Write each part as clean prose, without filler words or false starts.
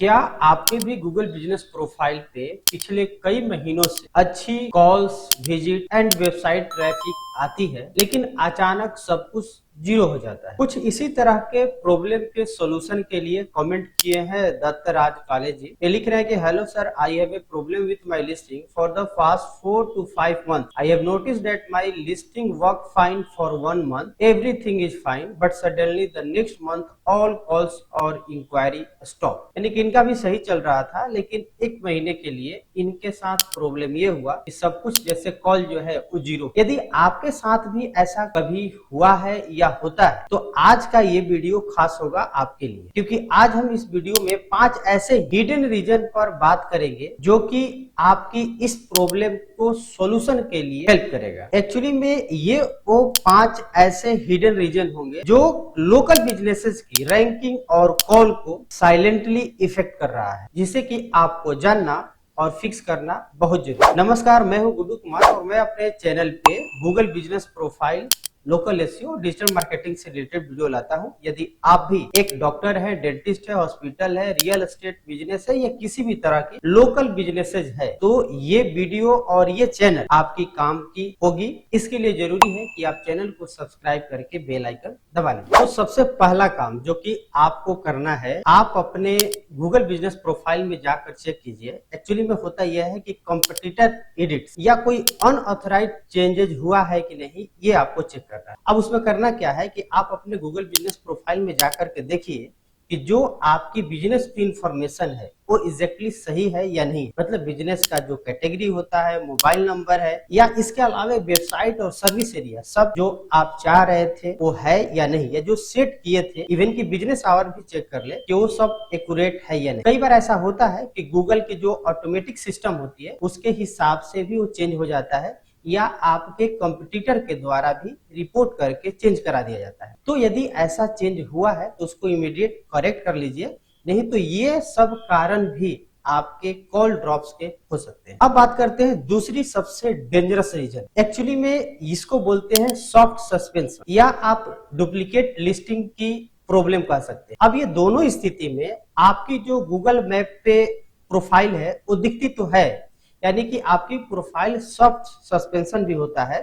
क्या आपके भी गूगल बिजनेस प्रोफाइल पे पिछले कई महीनों से अच्छी calls, visit and website traffic आती है, लेकिन अचानक सब कुछ जीरो हो जाता है? कुछ इसी तरह के प्रॉब्लम के सॉल्यूशन के लिए कमेंट किए हैं दत्तराज काले जी। ये लिख रहे हैं कि hello sir, I have a problem with my listing for the past 4 to 5 months. I have noticed that my listing worked fine for 1 month. Everything is fine, but suddenly the next month all calls or inquiry stop. यानी कि इनका भी सही चल रहा था, लेकिन एक महीने के लिए इनके साथ प्रॉब्लम ये हुआ कि सब कुछ जैसे कॉल जो है वो जीरो। यदि आपके साथ भी ऐसा कभी हुआ है या होता है तो आज का ये वीडियो खास होगा आपके लिए, क्योंकि आज हम इस वीडियो में 5 ऐसे हिडन रीजन पर बात करेंगे जो कि आपकी इस प्रॉब्लम को सॉल्यूशन के लिए हेल्प करेगा। एक्चुअली में ये वो 5 ऐसे हिडन रीजन होंगे जो लोकल बिजनेसेस की रैंकिंग और कॉल को साइलेंटली इफेक्ट कर रहा है, जिसे कि आपको जानना और फिक्स करना बहुत जरूरी। नमस्कार, मैं हूं गुड्डू कुमार और मैं अपने चैनल पे Google business profile, local SEO, digital marketing से रिलेटेड वीडियो लाता हूं। यदि आप भी एक डॉक्टर है, डेंटिस्ट है, हॉस्पिटल है, रियल एस्टेट बिजनेस है या किसी भी तरह की लोकल बिजनेसेस है तो ये वीडियो और ये चैनल आपकी काम की होगी। इसके लिए जरूरी है कि आप चैनल को सब्सक्राइब करके बेल आइकन दबा लीजिए। तो सबसे पहला काम जो कि आपको करना है, आप अपने गूगल बिजनेस प्रोफाइल में जाकर चेक कीजिए। एक्चुअली में होता यह है कि कंपटीटर एडिट्स या कोई अनऑथराइज्ड चेंजेस हुआ है कि नहीं, ये आपको चेक करना है। अब उसमें करना क्या है कि आप अपने गूगल बिजनेस प्रोफाइल में जाकर के देखिए कि जो आपकी बिजनेस की इंफॉर्मेशन है वो एग्जैक्टली सही है या नहीं। मतलब बिजनेस का जो कैटेगरी होता है, मोबाइल नंबर है या इसके अलावा वेबसाइट और सर्विस एरिया, सब जो आप चाह रहे थे वो है या नहीं, या जो सेट किए थे, इवन की बिजनेस आवर भी चेक कर ले कि वो सब एक्यूरेट है या नहीं। कई बार ऐसा होता है कि गूगल की जो ऑटोमेटिक सिस्टम होती है उसके हिसाब से भी वो चेंज हो जाता है या आपके कंपटीटर के द्वारा भी रिपोर्ट करके चेंज करा दिया जाता है। तो यदि ऐसा चेंज हुआ है तो उसको इमीडिएट करेक्ट कर लीजिए, नहीं तो ये सब कारण भी आपके कॉल ड्रॉप्स के हो सकते हैं। अब बात करते हैं दूसरी सबसे डेंजरस रीजन। एक्चुअली में इसको बोलते हैं सॉफ्ट सस्पेंशन या आप डुप्लीकेट लिस्टिंग की प्रॉब्लम कह सकते हैं। अब ये दोनों स्थिति में आपकी जो गूगल मैप पे प्रोफाइल है वो दिखती तो है, यानी कि आपकी प्रोफाइल सॉफ्ट सस्पेंशन भी होता है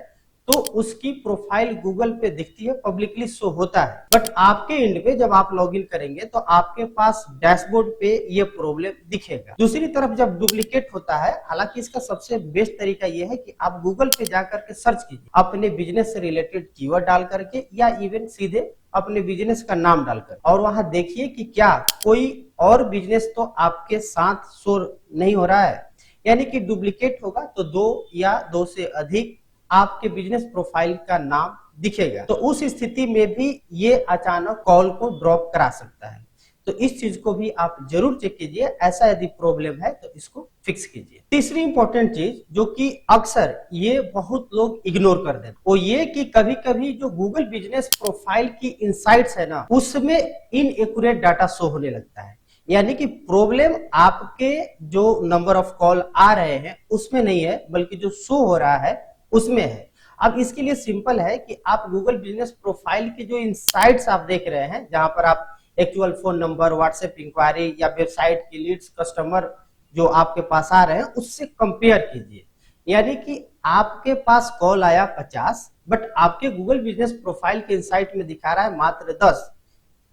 तो उसकी प्रोफाइल गूगल पे दिखती है, पब्लिकली शो होता है, बट आपके एंड पे जब आप लॉगिन करेंगे तो आपके पास डैशबोर्ड पे ये प्रॉब्लम दिखेगा। दूसरी तरफ जब डुप्लीकेट होता है, हालांकि इसका सबसे बेस्ट तरीका ये है कि आप गूगल पे जाकर के सर्च कीजिए अपने बिजनेस से रिलेटेड कीवर्ड डाल करके या इवन सीधे अपने बिजनेस का नाम डालकर, और वहां देखिए कि क्या कोई और बिजनेस तो आपके साथ शो नहीं हो रहा है। यानी कि डुप्लीकेट होगा तो 2 या 2 से अधिक आपके बिजनेस प्रोफाइल का नाम दिखेगा, तो उस स्थिति में भी ये अचानक कॉल को ड्रॉप करा सकता है। तो इस चीज को भी आप जरूर चेक कीजिए, ऐसा यदि प्रॉब्लम है तो इसको फिक्स कीजिए। तीसरी इंपॉर्टेंट चीज जो कि अक्सर ये बहुत लोग इग्नोर कर देते, वो ये कि कभी कभी जो गूगल बिजनेस प्रोफाइल की इनसाइट्स है ना, उसमें इनएक्यूरेट डाटा शो होने लगता है। यानी कि प्रॉब्लम आपके जो नंबर ऑफ कॉल आ रहे हैं उसमें नहीं है, बल्कि जो शो हो रहा है उसमें है। अब इसके लिए सिंपल है कि आप गूगल बिजनेस प्रोफाइल के जो इनसाइट्स आप देख रहे हैं, जहां पर आप actual phone number, WhatsApp enquiry या वेबसाइट की लीड्स, कस्टमर जो आपके पास आ रहे हैं उससे कंपेयर कीजिए। यानी कि आपके पास कॉल आया 50, बट आपके गूगल बिजनेस प्रोफाइल के इनसाइट में दिखा रहा है मात्र 10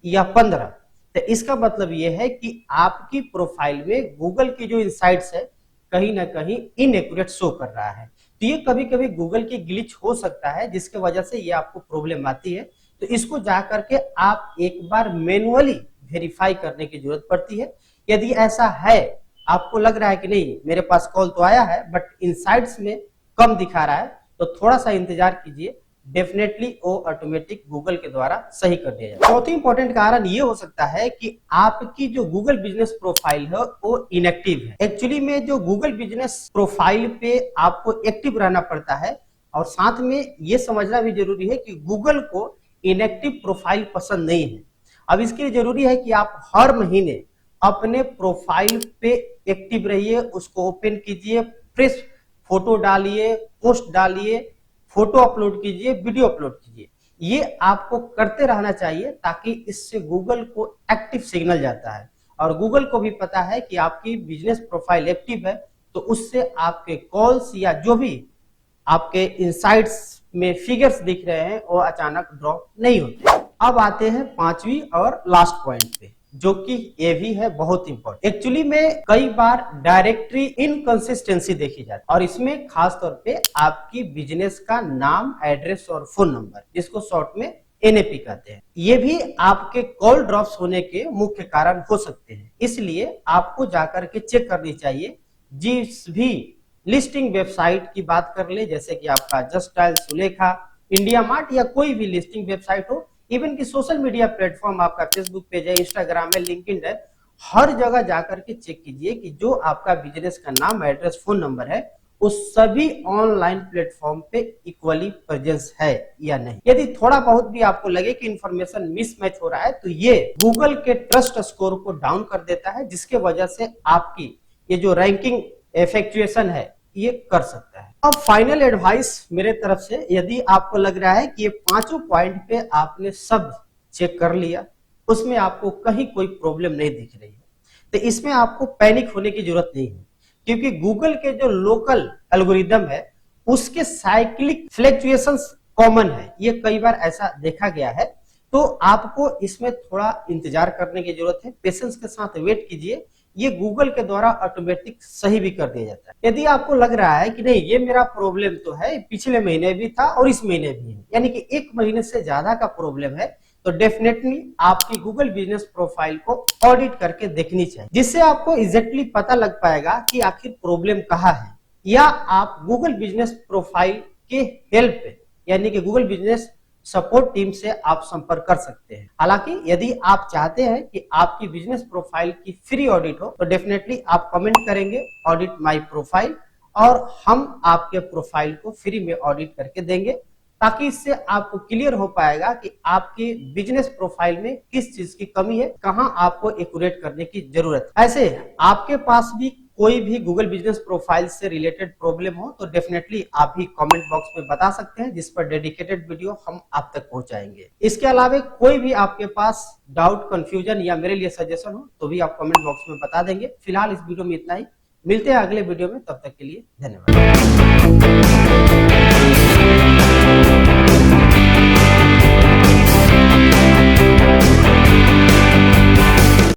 या 15। तो इसका मतलब यह है कि आपकी प्रोफाइल में गूगल की जो इनसाइट्स है कहीं ना कहीं इनएक्यूरेट शो कर रहा है। तो ये कभी कभी गूगल की ग्लिच हो सकता है, जिसके वजह से ये आपको प्रॉब्लम आती है। तो इसको जाकर के आप एक बार मैनुअली वेरीफाई करने की जरूरत पड़ती है। यदि ऐसा है, आपको लग रहा है कि नहीं मेरे पास कॉल तो आया है बट इनसाइट्स में कम दिखा रहा है, तो थोड़ा सा इंतजार कीजिए, डेफिनेटली वो ऑटोमेटिक गूगल के द्वारा सही कर दिया जाए। चौथी इंपॉर्टेंट कारण ये हो सकता है कि आपकी जो गूगल बिजनेस प्रोफाइल है वो इनएक्टिव है। एक्चुअली में जो गूगल बिजनेस प्रोफाइल पे आपको एक्टिव रहना पड़ता है, और साथ में ये समझना भी जरूरी है कि गूगल को इनएक्टिव प्रोफाइल पसंद नहीं है। अब इसके लिए जरूरी है कि आप हर महीने अपने प्रोफाइल पे एक्टिव रहिए, उसको ओपन कीजिए, फ्रेश फोटो डालिए, पोस्ट डालिए, फोटो अपलोड कीजिए, वीडियो अपलोड कीजिए। ये आपको करते रहना चाहिए ताकि इससे गूगल को एक्टिव सिग्नल जाता है और गूगल को भी पता है कि आपकी बिजनेस प्रोफाइल एक्टिव है, तो उससे आपके कॉल्स या जो भी आपके इनसाइट्स में फिगर्स दिख रहे हैं वो अचानक ड्रॉप नहीं होते। अब आते हैं पांचवी और लास्ट पॉइंट पे, जो कि ये भी है बहुत इंपॉर्टेंट। एक्चुअली में कई बार डायरेक्टरी इनकंसिस्टेंसी देखी जाती है और इसमें खास तौर पे आपकी बिजनेस का नाम, एड्रेस और फोन नंबर, जिसको शॉर्ट में एनएपी कहते हैं, ये भी आपके कॉल ड्रॉप्स होने के मुख्य कारण हो सकते हैं। इसलिए आपको जाकर के चेक करनी चाहिए। जिस भी लिस्टिंग वेबसाइट की बात कर ले, जैसे कि आपका just dial, Sulekha, India mart या कोई भी लिस्टिंग वेबसाइट हो, इवन कि सोशल मीडिया प्लेटफॉर्म आपका फेसबुक पेज है, इंस्टाग्राम है, लिंक्डइन है, हर जगह जाकर के चेक कीजिए कि जो आपका बिजनेस का नाम, एड्रेस, फोन नंबर है उस सभी ऑनलाइन प्लेटफॉर्म पे इक्वली प्रेजेंस है या नहीं। यदि थोड़ा बहुत भी आपको लगे कि इंफॉर्मेशन मिसमैच हो रहा है तो ये गूगल के ट्रस्ट स्कोर को डाउन कर देता है, जिसके वजह से आपकी ये जो रैंकिंग इफेक्चुएशन है ये कर सकता है। अब फाइनल एडवाइस मेरे तरफ से, यदि आपको लग रहा है कि ये पांचों पॉइंट पे आपने सब चेक कर लिया, उसमें आपको कहीं कोई प्रॉब्लम नहीं दिख रही है, तो इसमें आपको पैनिक होने की जरूरत नहीं है, क्योंकि गूगल के जो लोकल एल्गोरिदम है उसके साइक्लिक फ्लक्चुएशंस कॉमन है, ये कई बार ऐसा देखा गया है। तो आपको इसमें थोड़ा इंतजार करने की जरूरत है, पेशेंस के साथ वेट कीजिए। ये गूगल के द्वारा ऑटोमेटिक सही भी कर दिया जाता है। यदि आपको लग रहा है कि नहीं ये मेरा प्रॉब्लम तो है, पिछले महीने भी था और इस महीने भी है, यानी कि एक महीने से ज्यादा का प्रॉब्लम है, तो डेफिनेटली आपकी गूगल बिजनेस प्रोफाइल को ऑडिट करके देखनी चाहिए, जिससे आपको एग्जैक्टली पता लग पाएगा कि आखिर प्रॉब्लम कहाँ है। या आप गूगल बिजनेस प्रोफाइल के हेल्प पे, यानी कि गूगल बिजनेस सपोर्ट टीम से आप संपर्क कर सकते हैं। हालांकि यदि आप चाहते हैं कि आपकी बिजनेस प्रोफाइल की फ्री ऑडिट हो तो डेफिनेटली आप कमेंट करेंगे ऑडिट माय प्रोफाइल, और हम आपके प्रोफाइल को फ्री में ऑडिट करके देंगे, ताकि इससे आपको क्लियर हो पाएगा कि आपकी बिजनेस प्रोफाइल में किस चीज की कमी है, कहां आपको एक्यूरेट करने की जरूरत है। ऐसे आपके पास भी कोई भी गूगल बिजनेस प्रोफाइल से रिलेटेड प्रॉब्लम हो तो डेफिनेटली आप भी कमेंट बॉक्स में बता सकते हैं, जिस पर डेडिकेटेड वीडियो हम आप तक पहुंचाएंगे। इसके अलावा कोई भी आपके पास डाउट, कंफ्यूजन या मेरे लिए सजेशन हो तो भी आप कमेंट बॉक्स में बता देंगे। फिलहाल इस वीडियो में इतना ही, मिलते हैं अगले वीडियो में, तब तक के लिए धन्यवाद।